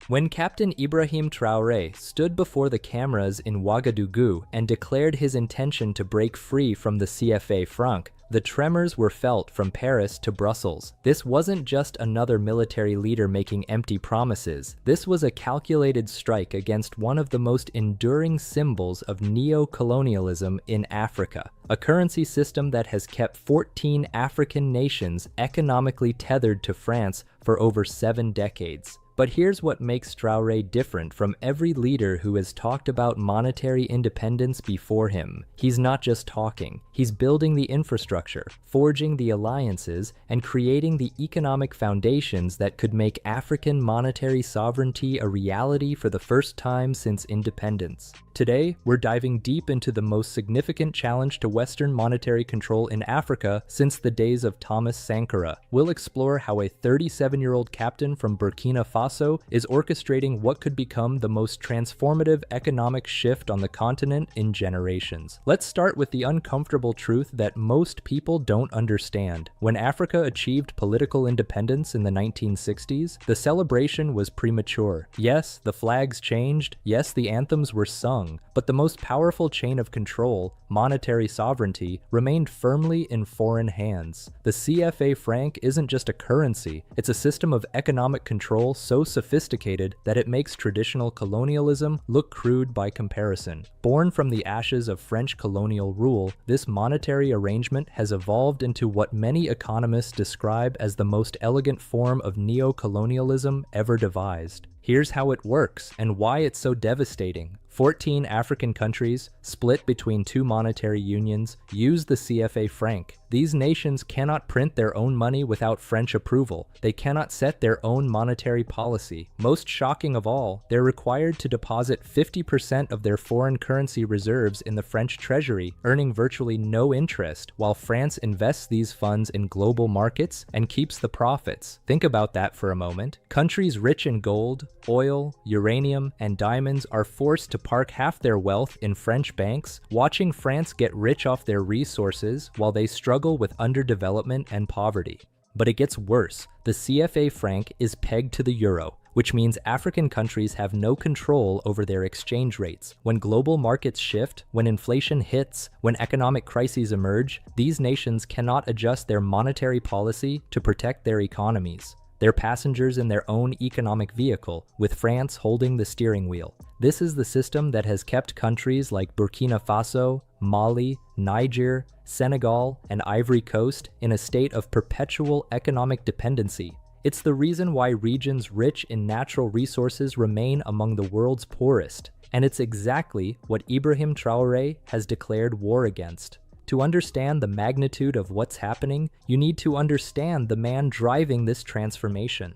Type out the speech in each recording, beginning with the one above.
When Captain Ibrahim Traoré stood before the cameras in Ouagadougou and declared his intention to break free from the CFA franc, the tremors were felt from Paris to Brussels. This wasn't just another military leader making empty promises. This was a calculated strike against one of the most enduring symbols of neo-colonialism in Africa, a currency system that has kept 14 African nations economically tethered to France for over 7 decades. But here's what makes Traoré different from every leader who has talked about monetary independence before him. He's not just talking, he's building the infrastructure, forging the alliances, and creating the economic foundations that could make African monetary sovereignty a reality for the first time since independence. Today, we're diving deep into the most significant challenge to Western monetary control in Africa since the days of Thomas Sankara. We'll explore how a 37-year-old captain from Burkina Faso is orchestrating what could become the most transformative economic shift on the continent in generations. Let's start with the uncomfortable truth that most people don't understand. When Africa achieved political independence in the 1960s, the celebration was premature. Yes, the flags changed. Yes, the anthems were sung. But the most powerful chain of control, monetary sovereignty, remained firmly in foreign hands. The CFA franc isn't just a currency, it's a system of economic control so sophisticated that it makes traditional colonialism look crude by comparison. Born from the ashes of French colonial rule, this monetary arrangement has evolved into what many economists describe as the most elegant form of neo-colonialism ever devised. Here's how it works and why it's so devastating. 14 African countries, split between 2 monetary unions, use the CFA franc. These nations cannot print their own money without French approval. They cannot set their own monetary policy. Most shocking of all, they're required to deposit 50% of their foreign currency reserves in the French treasury, earning virtually no interest, while France invests these funds in global markets and keeps the profits. Think about that for a moment. Countries rich in gold, oil, uranium, and diamonds are forced to park half their wealth in French banks, watching France get rich off their resources while they struggle with underdevelopment and poverty. But it gets worse. The CFA franc is pegged to the euro, which means African countries have no control over their exchange rates. When global markets shift, when inflation hits, when economic crises emerge, these nations cannot adjust their monetary policy to protect their economies. They're passengers in their own economic vehicle, with France holding the steering wheel. This is the system that has kept countries like Burkina Faso, Mali, Niger, Senegal, and Ivory Coast in a state of perpetual economic dependency. It's the reason why regions rich in natural resources remain among the world's poorest, and it's exactly what Ibrahim Traoré has declared war against. To understand the magnitude of what's happening, you need to understand the man driving this transformation.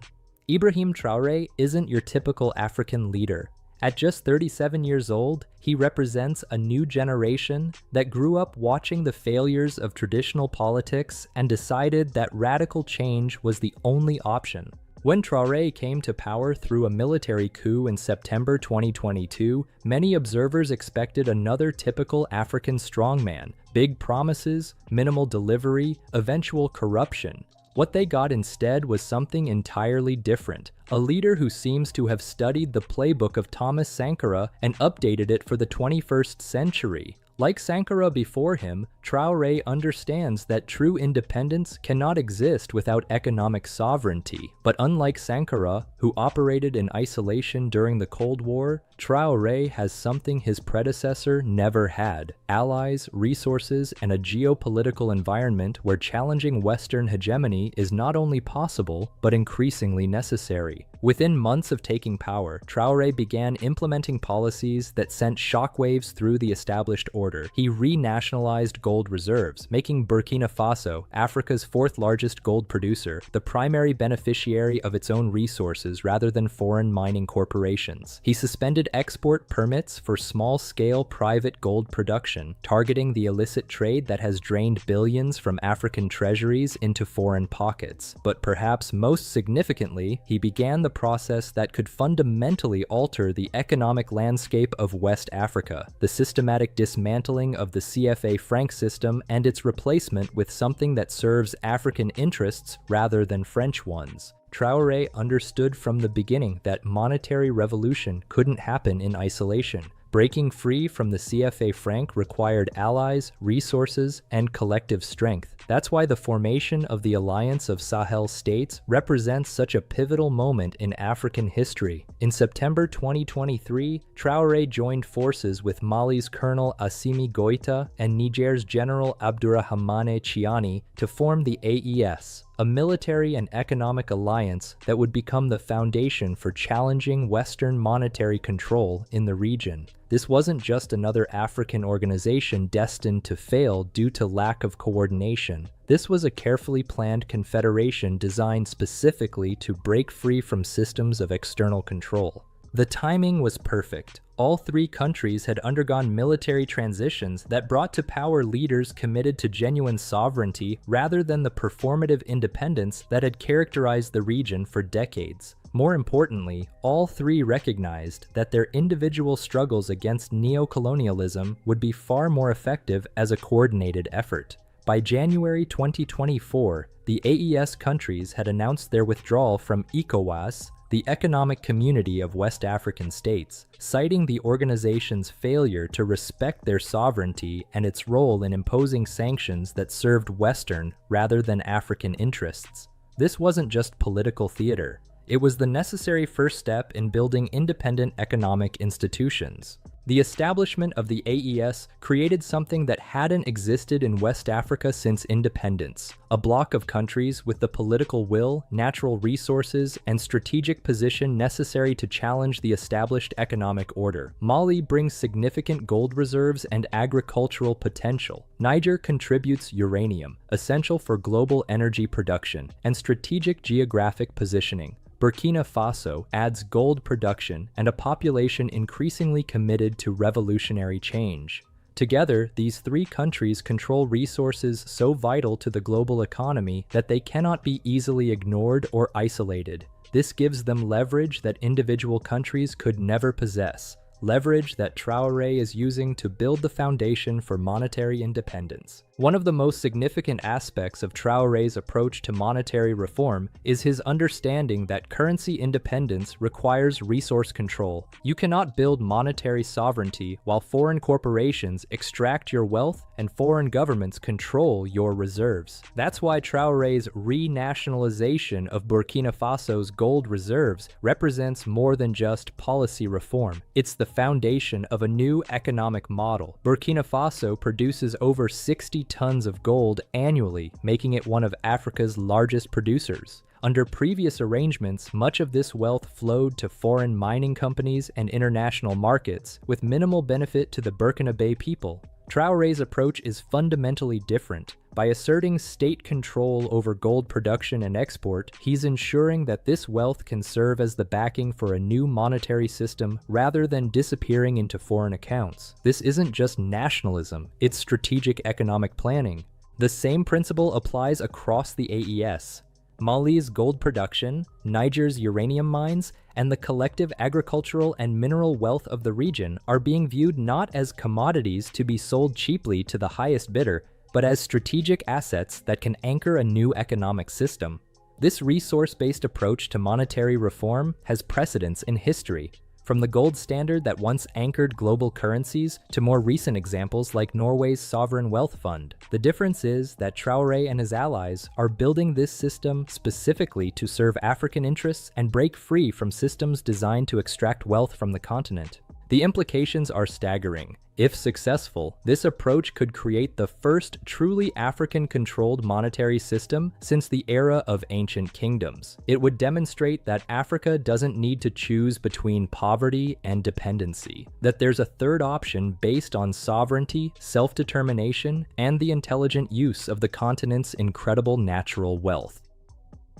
Ibrahim Traoré isn't your typical African leader. At just 37 years old, he represents a new generation that grew up watching the failures of traditional politics and decided that radical change was the only option. When Traoré came to power through a military coup in September 2022, many observers expected another typical African strongman: big promises, minimal delivery, eventual corruption. What they got instead was something entirely different: a leader who seems to have studied the playbook of Thomas Sankara and updated it for the 21st century. Like Sankara before him, Traoré understands that true independence cannot exist without economic sovereignty. But unlike Sankara, who operated in isolation during the Cold War, Traoré has something his predecessor never had: allies, resources, and a geopolitical environment where challenging Western hegemony is not only possible, but increasingly necessary. Within months of taking power, Traoré began implementing policies that sent shockwaves through the established order. He renationalized gold reserves, making Burkina Faso, Africa's 4th largest gold producer, the primary beneficiary of its own resources rather than foreign mining corporations. He suspended export permits for small-scale private gold production, targeting the illicit trade that has drained billions from African treasuries into foreign pockets. But perhaps most significantly, he began the process that could fundamentally alter the economic landscape of West Africa: the systematic dismantling of the CFA franc system and its replacement with something that serves African interests rather than French ones. Traoré understood from the beginning that monetary revolution couldn't happen in isolation. Breaking free from the CFA franc required allies, resources, and collective strength. That's why the formation of the Alliance of Sahel States represents such a pivotal moment in African history. In September 2023, Traoré joined forces with Mali's Colonel Assimi Goïta and Niger's General Abdourahmane Chiani to form the AES, a military and economic alliance that would become the foundation for challenging Western monetary control in the region. This wasn't just another African organization destined to fail due to lack of coordination. This was a carefully planned confederation designed specifically to break free from systems of external control. The timing was perfect. All three countries had undergone military transitions that brought to power leaders committed to genuine sovereignty rather than the performative independence that had characterized the region for decades. More importantly, all three recognized that their individual struggles against neocolonialism would be far more effective as a coordinated effort. By January 2024, the AES countries had announced their withdrawal from ECOWAS, the Economic Community of West African States, citing the organization's failure to respect their sovereignty and its role in imposing sanctions that served Western rather than African interests. This wasn't just political theater. It was the necessary first step in building independent economic institutions. The establishment of the AES created something that hadn't existed in West Africa since independence, a bloc of countries with the political will, natural resources, and strategic position necessary to challenge the established economic order. Mali brings significant gold reserves and agricultural potential. Niger contributes uranium, essential for global energy production, and strategic geographic positioning. Burkina Faso adds gold production and a population increasingly committed to revolutionary change. Together, these three countries control resources so vital to the global economy that they cannot be easily ignored or isolated. This gives them leverage that individual countries could never possess, leverage that Traoré is using to build the foundation for monetary independence. One of the most significant aspects of Traoré's approach to monetary reform is his understanding that currency independence requires resource control. You cannot build monetary sovereignty while foreign corporations extract your wealth and foreign governments control your reserves. That's why Traoré's renationalization of Burkina Faso's gold reserves represents more than just policy reform. It's the foundation of a new economic model. Burkina Faso produces over 60 tons of gold annually, making it one of Africa's largest producers. Under previous arrangements, much of this wealth flowed to foreign mining companies and international markets, with minimal benefit to the Burkinabe people. Traoré's approach is fundamentally different. By asserting state control over gold production and export, he's ensuring that this wealth can serve as the backing for a new monetary system rather than disappearing into foreign accounts. This isn't just nationalism, it's strategic economic planning. The same principle applies across the AES. Mali's gold production, Niger's uranium mines, and the collective agricultural and mineral wealth of the region are being viewed not as commodities to be sold cheaply to the highest bidder, but as strategic assets that can anchor a new economic system. This resource-based approach to monetary reform has precedence in history, from the gold standard that once anchored global currencies to more recent examples like Norway's sovereign wealth fund. The difference is that Traoré and his allies are building this system specifically to serve African interests and break free from systems designed to extract wealth from the continent. The implications are staggering. If successful, this approach could create the first truly African-controlled monetary system since the era of ancient kingdoms. It would demonstrate that Africa doesn't need to choose between poverty and dependency, that there's a third option based on sovereignty, self-determination, and the intelligent use of the continent's incredible natural wealth.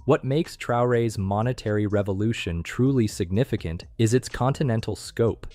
What makes Traoré's monetary revolution truly significant is its continental scope.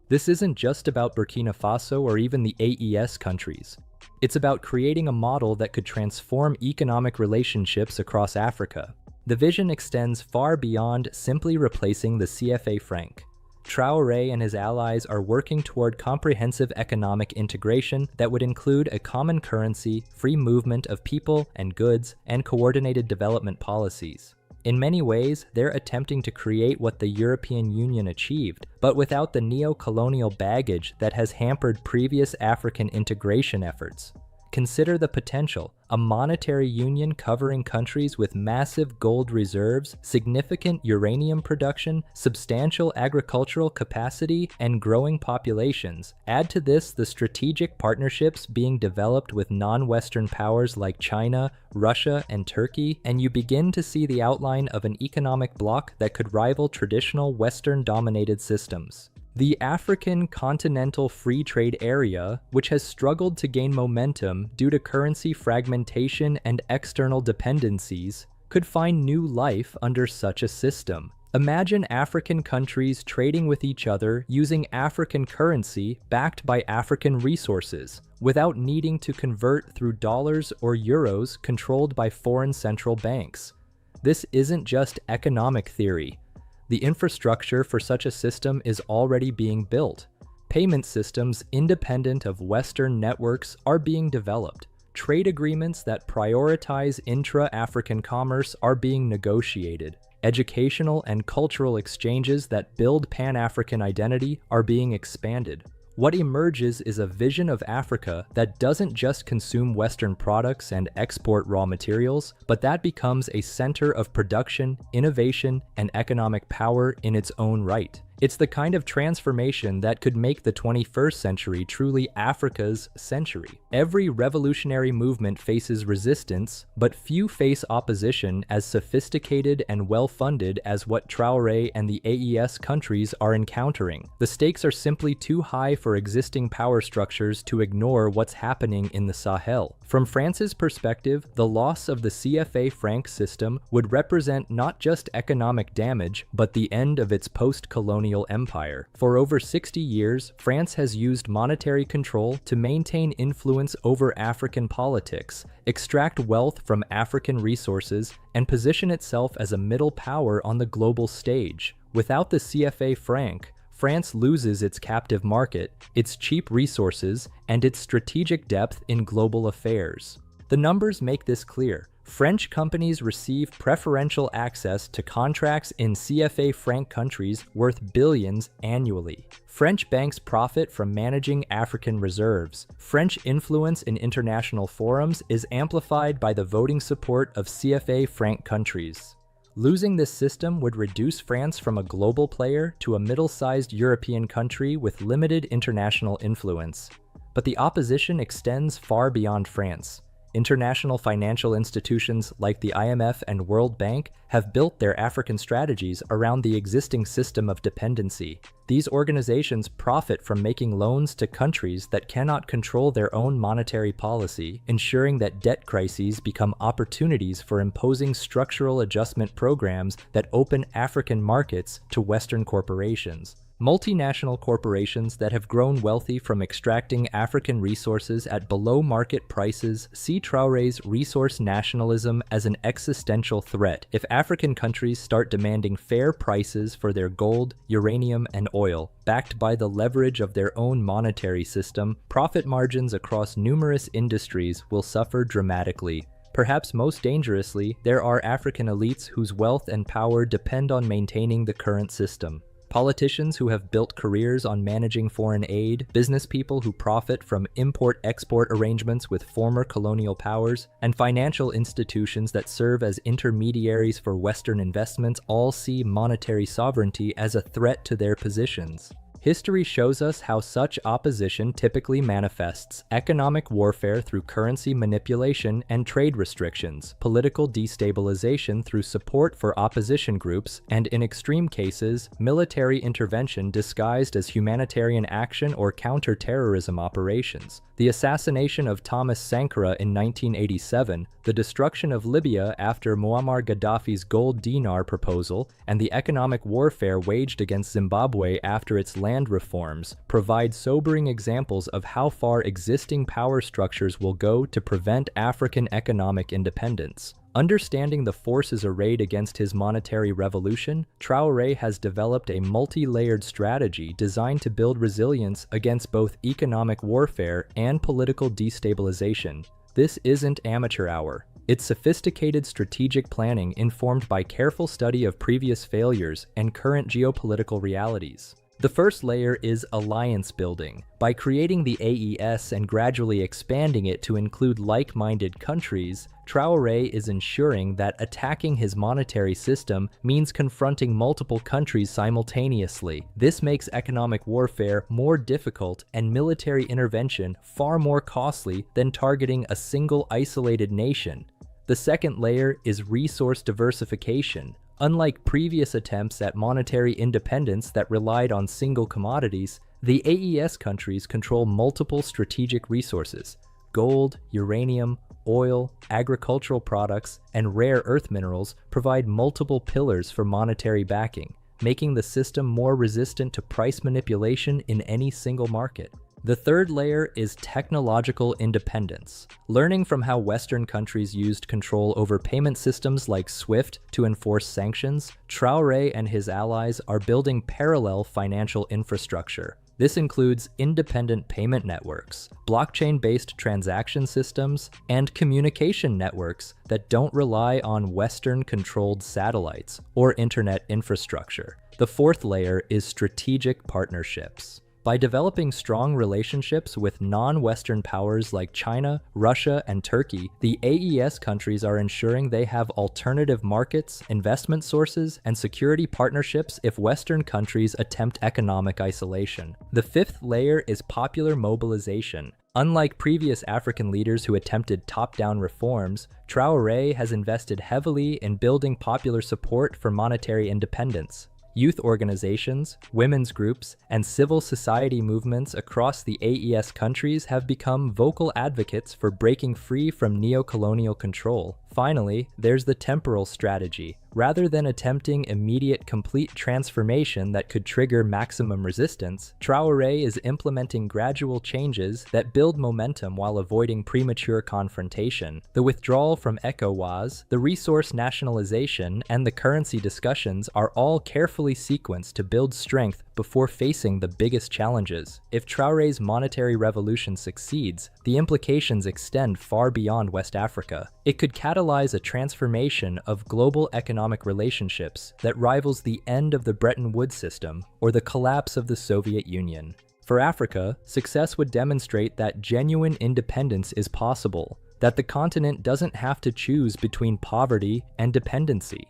This isn't just about Burkina Faso or even the AES countries. It's about creating a model that could transform economic relationships across Africa. The vision extends far beyond simply replacing the CFA franc. Traoré and his allies are working toward comprehensive economic integration that would include a common currency, free movement of people and goods, and coordinated development policies. In many ways, they're attempting to create what the European Union achieved, but without the neo-colonial baggage that has hampered previous African integration efforts. Consider the potential: a monetary union covering countries with massive gold reserves, significant uranium production, substantial agricultural capacity, and growing populations. Add to this the strategic partnerships being developed with non-Western powers like China, Russia, and Turkey, and you begin to see the outline of an economic bloc that could rival traditional Western-dominated systems. The African Continental Free Trade Area, which has struggled to gain momentum due to currency fragmentation and external dependencies, could find new life under such a system. Imagine African countries trading with each other using African currency backed by African resources, without needing to convert through dollars or euros controlled by foreign central banks. This isn't just economic theory. The infrastructure for such a system is already being built. Payment systems independent of Western networks are being developed. Trade agreements that prioritize intra-African commerce are being negotiated. Educational and cultural exchanges that build Pan-African identity are being expanded. What emerges is a vision of Africa that doesn't just consume Western products and export raw materials, but that becomes a center of production, innovation, and economic power in its own right. It's the kind of transformation that could make the 21st century truly Africa's century. Every revolutionary movement faces resistance, but few face opposition as sophisticated and well-funded as what Traoré and the AES countries are encountering. The stakes are simply too high for existing power structures to ignore what's happening in the Sahel. From France's perspective, the loss of the CFA franc system would represent not just economic damage, but the end of its post-colonial empire. For over 60 years, France has used monetary control to maintain influence over African politics, extract wealth from African resources, and position itself as a middle power on the global stage. Without the CFA franc, France loses its captive market, its cheap resources, and its strategic depth in global affairs. The numbers make this clear. French companies receive preferential access to contracts in CFA franc countries worth billions annually. French banks profit from managing African reserves. French influence in international forums is amplified by the voting support of CFA franc countries. Losing this system would reduce France from a global player to a middle-sized European country with limited international influence. But the opposition extends far beyond France. International financial institutions like the IMF and World Bank have built their African strategies around the existing system of dependency. These organizations profit from making loans to countries that cannot control their own monetary policy, ensuring that debt crises become opportunities for imposing structural adjustment programs that open African markets to Western corporations. Multinational corporations that have grown wealthy from extracting African resources at below-market prices see Traoré's resource nationalism as an existential threat. If African countries start demanding fair prices for their gold, uranium, and oil, backed by the leverage of their own monetary system, profit margins across numerous industries will suffer dramatically. Perhaps most dangerously, there are African elites whose wealth and power depend on maintaining the current system. Politicians who have built careers on managing foreign aid, business people who profit from import-export arrangements with former colonial powers, and financial institutions that serve as intermediaries for Western investments all see monetary sovereignty as a threat to their positions. History shows us how such opposition typically manifests: economic warfare through currency manipulation and trade restrictions, political destabilization through support for opposition groups, and in extreme cases, military intervention disguised as humanitarian action or counter-terrorism operations. The assassination of Thomas Sankara in 1987, the destruction of Libya after Muammar Gaddafi's gold dinar proposal, and the economic warfare waged against Zimbabwe after its land reforms provide sobering examples of how far existing power structures will go to prevent African economic independence. Understanding the forces arrayed against his monetary revolution, Traoré has developed a multi-layered strategy designed to build resilience against both economic warfare and political destabilization. This isn't amateur hour. It's sophisticated strategic planning informed by careful study of previous failures and current geopolitical realities. The first layer is alliance building. By creating the AES and gradually expanding it to include like-minded countries, Traoré is ensuring that attacking his monetary system means confronting multiple countries simultaneously. This makes economic warfare more difficult and military intervention far more costly than targeting a single isolated nation. The second layer is resource diversification. Unlike previous attempts at monetary independence that relied on single commodities, the AES countries control multiple strategic resources: gold, uranium, oil, agricultural products, and rare earth minerals provide multiple pillars for monetary backing, making the system more resistant to price manipulation in any single market. The third layer is technological independence. Learning from how Western countries used control over payment systems like SWIFT to enforce sanctions, Traoré and his allies are building parallel financial infrastructure. This includes independent payment networks, blockchain-based transaction systems, and communication networks that don't rely on Western-controlled satellites or internet infrastructure. The fourth layer is strategic partnerships. By developing strong relationships with non-Western powers like China, Russia, and Turkey, the AES countries are ensuring they have alternative markets, investment sources, and security partnerships if Western countries attempt economic isolation. The fifth layer is popular mobilization. Unlike previous African leaders who attempted top-down reforms, Traoré has invested heavily in building popular support for monetary independence. Youth organizations, women's groups, and civil society movements across the AES countries have become vocal advocates for breaking free from neo-colonial control. Finally, there's the temporal strategy. Rather than attempting immediate complete transformation that could trigger maximum resistance, Traoré is implementing gradual changes that build momentum while avoiding premature confrontation. The withdrawal from ECOWAS, the resource nationalization, and the currency discussions are all carefully sequenced to build strength before facing the biggest challenges. If Traoré's monetary revolution succeeds, the implications extend far beyond West Africa. It could catalyze a transformation of global economic relationships that rivals the end of the Bretton Woods system or the collapse of the Soviet Union. For Africa, success would demonstrate that genuine independence is possible, that the continent doesn't have to choose between poverty and dependency.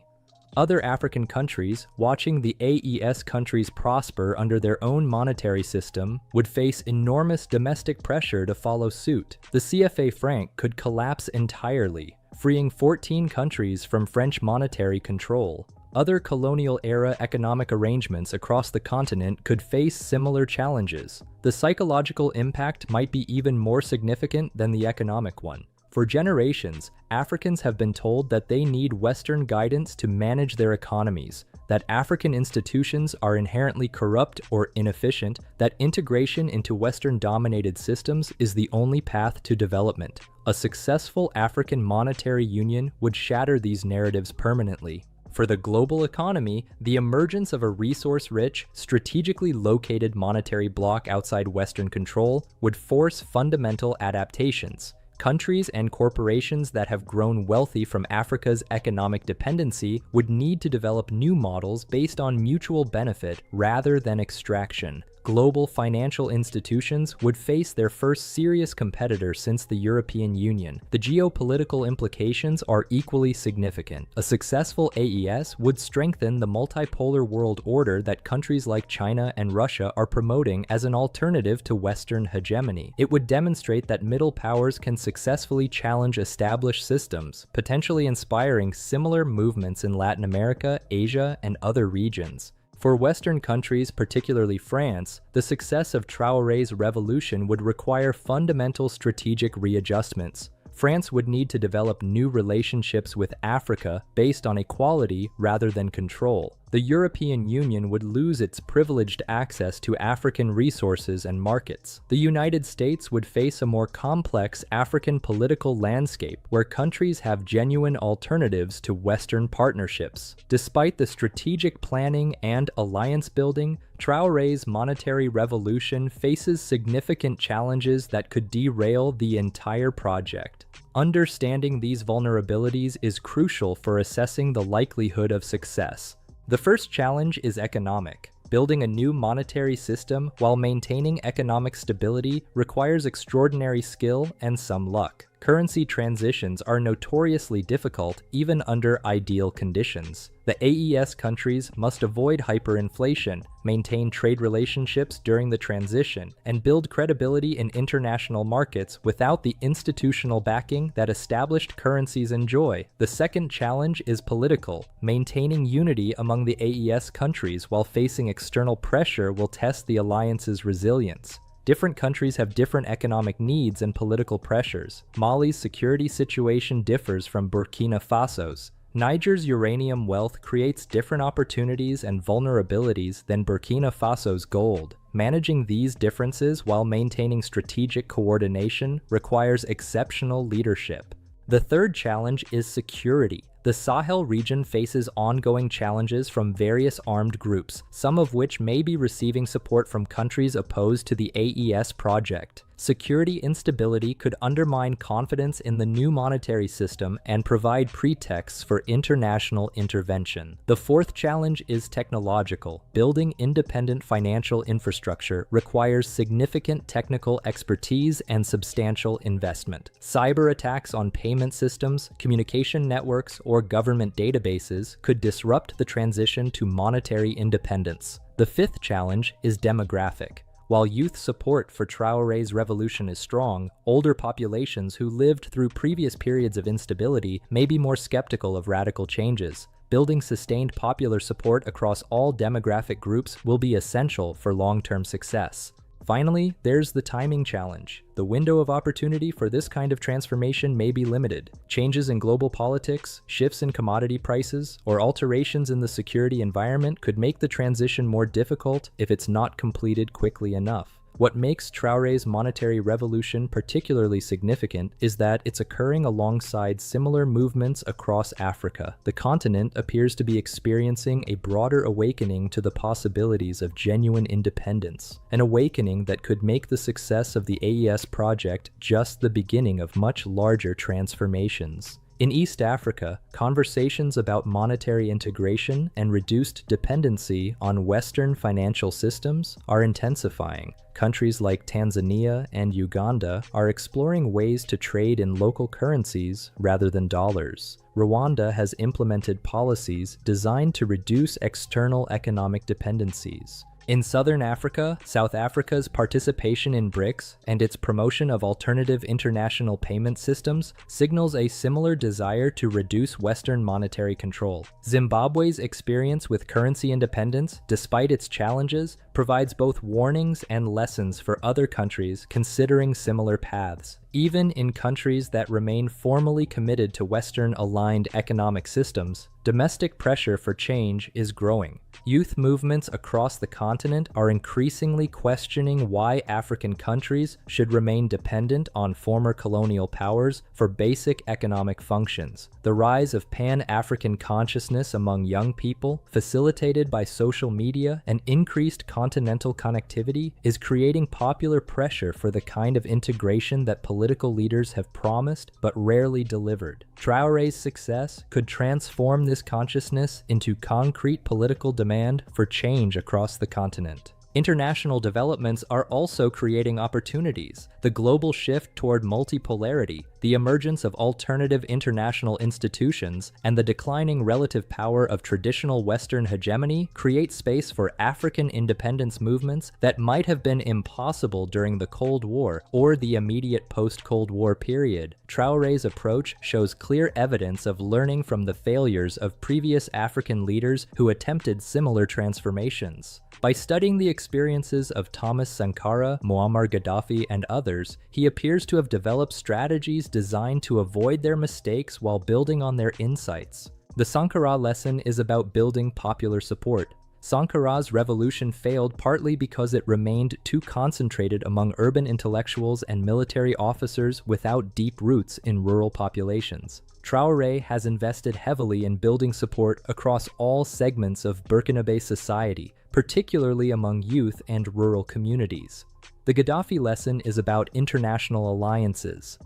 Other African countries, watching the AES countries prosper under their own monetary system, would face enormous domestic pressure to follow suit. The CFA franc could collapse entirely, freeing 14 countries from French monetary control. Other colonial-era economic arrangements across the continent could face similar challenges. The psychological impact might be even more significant than the economic one. For generations, Africans have been told that they need Western guidance to manage their economies, that African institutions are inherently corrupt or inefficient, that integration into Western-dominated systems is the only path to development. A successful African monetary union would shatter these narratives permanently. For the global economy, the emergence of a resource-rich, strategically located monetary bloc outside Western control would force fundamental adaptations. Countries and corporations that have grown wealthy from Africa's economic dependency would need to develop new models based on mutual benefit rather than extraction. Global financial institutions would face their first serious competitor since the European Union. The geopolitical implications are equally significant. A successful AES would strengthen the multipolar world order that countries like China and Russia are promoting as an alternative to Western hegemony. It would demonstrate that middle powers can successfully challenge established systems, potentially inspiring similar movements in Latin America, Asia, and other regions. For Western countries, particularly France, the success of Traoré's revolution would require fundamental strategic readjustments. France would need to develop new relationships with Africa based on equality rather than control. The European Union would lose its privileged access to African resources and markets. The United States would face a more complex African political landscape where countries have genuine alternatives to Western partnerships. Despite the strategic planning and alliance building, Traoré's monetary revolution faces significant challenges that could derail the entire project. Understanding these vulnerabilities is crucial for assessing the likelihood of success. The first challenge is economic. Building a new monetary system while maintaining economic stability requires extraordinary skill and some luck. Currency transitions are notoriously difficult even under ideal conditions. The AES countries must avoid hyperinflation, maintain trade relationships during the transition, and build credibility in international markets without the institutional backing that established currencies enjoy. The second challenge is political. Maintaining unity among the AES countries while facing external pressure will test the alliance's resilience. Different countries have different economic needs and political pressures. Mali's security situation differs from Burkina Faso's. Niger's uranium wealth creates different opportunities and vulnerabilities than Burkina Faso's gold. Managing these differences while maintaining strategic coordination requires exceptional leadership. The third challenge is security. The Sahel region faces ongoing challenges from various armed groups, some of which may be receiving support from countries opposed to the AES project. Security instability could undermine confidence in the new monetary system and provide pretexts for international intervention. The fourth challenge is technological. Building independent financial infrastructure requires significant technical expertise and substantial investment. Cyber attacks on payment systems, communication networks, or government databases could disrupt the transition to monetary independence. The fifth challenge is demographic. While youth support for Traoré's revolution is strong, older populations who lived through previous periods of instability may be more skeptical of radical changes. Building sustained popular support across all demographic groups will be essential for long-term success. Finally, there's the timing challenge. The window of opportunity for this kind of transformation may be limited. Changes in global politics, shifts in commodity prices, or alterations in the security environment could make the transition more difficult if it's not completed quickly enough. What makes Traoré's monetary revolution particularly significant is that it's occurring alongside similar movements across Africa. The continent appears to be experiencing a broader awakening to the possibilities of genuine independence, an awakening that could make the success of the AES project just the beginning of much larger transformations. In East Africa, conversations about monetary integration and reduced dependency on Western financial systems are intensifying. Countries like Tanzania and Uganda are exploring ways to trade in local currencies rather than dollars. Rwanda has implemented policies designed to reduce external economic dependencies. In Southern Africa, South Africa's participation in BRICS and its promotion of alternative international payment systems signals a similar desire to reduce Western monetary control. Zimbabwe's experience with currency independence, despite its challenges, provides both warnings and lessons for other countries considering similar paths. Even in countries that remain formally committed to Western-aligned economic systems, domestic pressure for change is growing. Youth movements across the continent are increasingly questioning why African countries should remain dependent on former colonial powers for basic economic functions. The rise of Pan-African consciousness among young people, facilitated by social media and increased continental connectivity, is creating popular pressure for the kind of integration that political leaders have promised but rarely delivered. Traoré's success could transform this consciousness into concrete political demand for change across the continent. International developments are also creating opportunities. The global shift toward multipolarity, the emergence of alternative international institutions, and the declining relative power of traditional Western hegemony create space for African independence movements that might have been impossible during the Cold War or the immediate post-Cold War period. Traoré's approach shows clear evidence of learning from the failures of previous African leaders who attempted similar transformations. By studying the experiences of Thomas Sankara, Muammar Gaddafi, and others, he appears to have developed strategies designed to avoid their mistakes while building on their insights. The Sankara lesson is about building popular support. Sankara's revolution failed partly because it remained too concentrated among urban intellectuals and military officers without deep roots in rural populations. Traoré has invested heavily in building support across all segments of Burkinabe society, particularly among youth and rural communities. The Gaddafi lesson is about international alliances.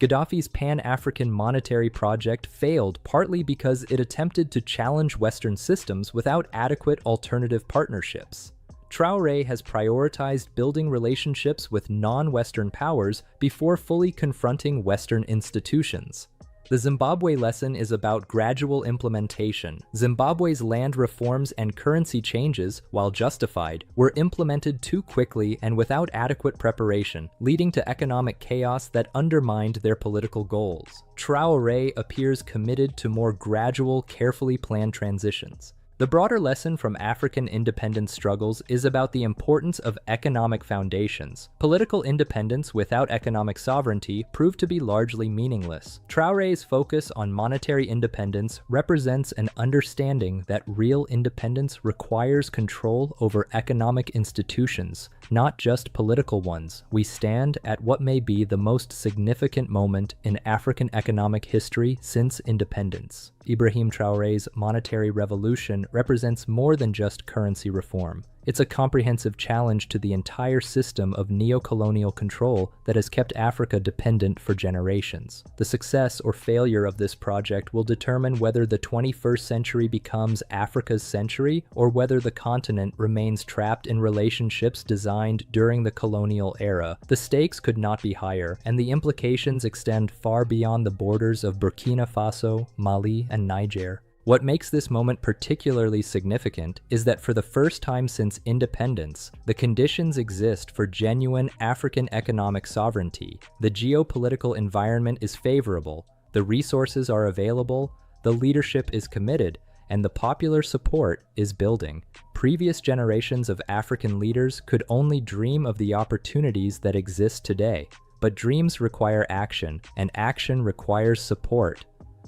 Gaddafi's Pan-African monetary project failed partly because it attempted to challenge Western systems without adequate alternative partnerships. Traoré has prioritized building relationships with non-Western powers before fully confronting Western institutions. The Zimbabwe lesson is about gradual implementation. Zimbabwe's land reforms and currency changes, while justified, were implemented too quickly and without adequate preparation, leading to economic chaos that undermined their political goals. Traoré appears committed to more gradual, carefully planned transitions. The broader lesson from African independence struggles is about the importance of economic foundations. Political independence without economic sovereignty proved to be largely meaningless. Traoré's focus on monetary independence represents an understanding that real independence requires control over economic institutions, not just political ones. We stand at what may be the most significant moment in African economic history since independence. Ibrahim Traoré's monetary revolution represents more than just currency reform. It's a comprehensive challenge to the entire system of neo-colonial control that has kept Africa dependent for generations. The success or failure of this project will determine whether the 21st century becomes Africa's century or whether the continent remains trapped in relationships designed during the colonial era. The stakes could not be higher, and the implications extend far beyond the borders of Burkina Faso, Mali, and Niger. What makes this moment particularly significant is that for the first time since independence, the conditions exist for genuine African economic sovereignty. The geopolitical environment is favorable, the resources are available, the leadership is committed, and the popular support is building. Previous generations of African leaders could only dream of the opportunities that exist today, but dreams require action, and action requires support.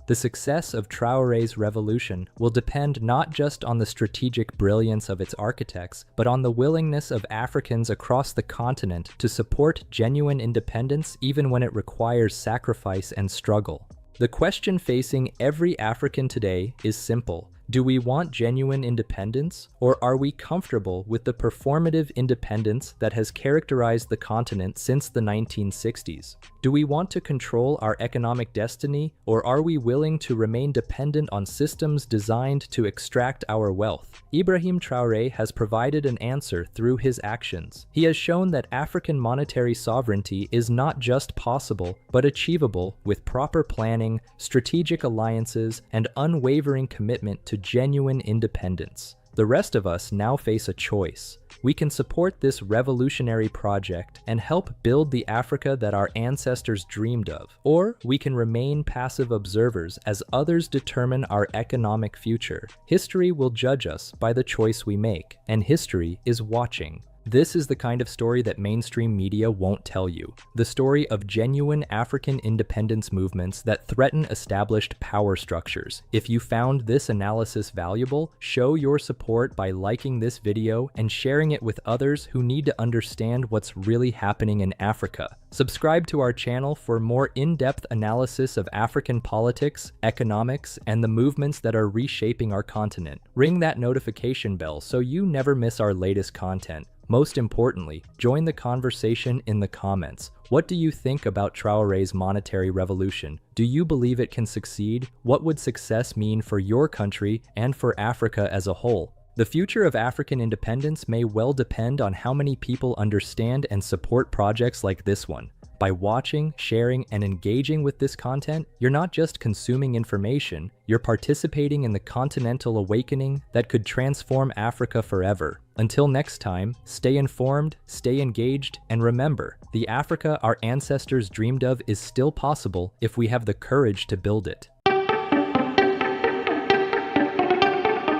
The success of Traoré's revolution will depend not just on the strategic brilliance of its architects, but on the willingness of Africans across the continent to support genuine independence even when it requires sacrifice and struggle. The question facing every African today is simple. Do we want genuine independence, or are we comfortable with the performative independence that has characterized the continent since the 1960s? Do we want to control our economic destiny, or are we willing to remain dependent on systems designed to extract our wealth? Ibrahim Traoré has provided an answer through his actions. He has shown that African monetary sovereignty is not just possible, but achievable with proper planning, strategic alliances, and unwavering commitment to genuine independence. The rest of us now face a choice. We can support this revolutionary project and help build the Africa that our ancestors dreamed of, or we can remain passive observers as others determine our economic future. History will judge us by the choice we make, and history is watching. This is the kind of story that mainstream media won't tell you. The story of genuine African independence movements that threaten established power structures. If you found this analysis valuable, show your support by liking this video and sharing it with others who need to understand what's really happening in Africa. Subscribe to our channel for more in-depth analysis of African politics, economics, and the movements that are reshaping our continent. Ring that notification bell so you never miss our latest content. Most importantly, join the conversation in the comments. What do you think about Traoré's monetary revolution? Do you believe it can succeed? What would success mean for your country and for Africa as a whole? The future of African independence may well depend on how many people understand and support projects like this one. By watching, sharing, and engaging with this content, you're not just consuming information, you're participating in the continental awakening that could transform Africa forever. Until next time, stay informed, stay engaged, and remember, the Africa our ancestors dreamed of is still possible if we have the courage to build it.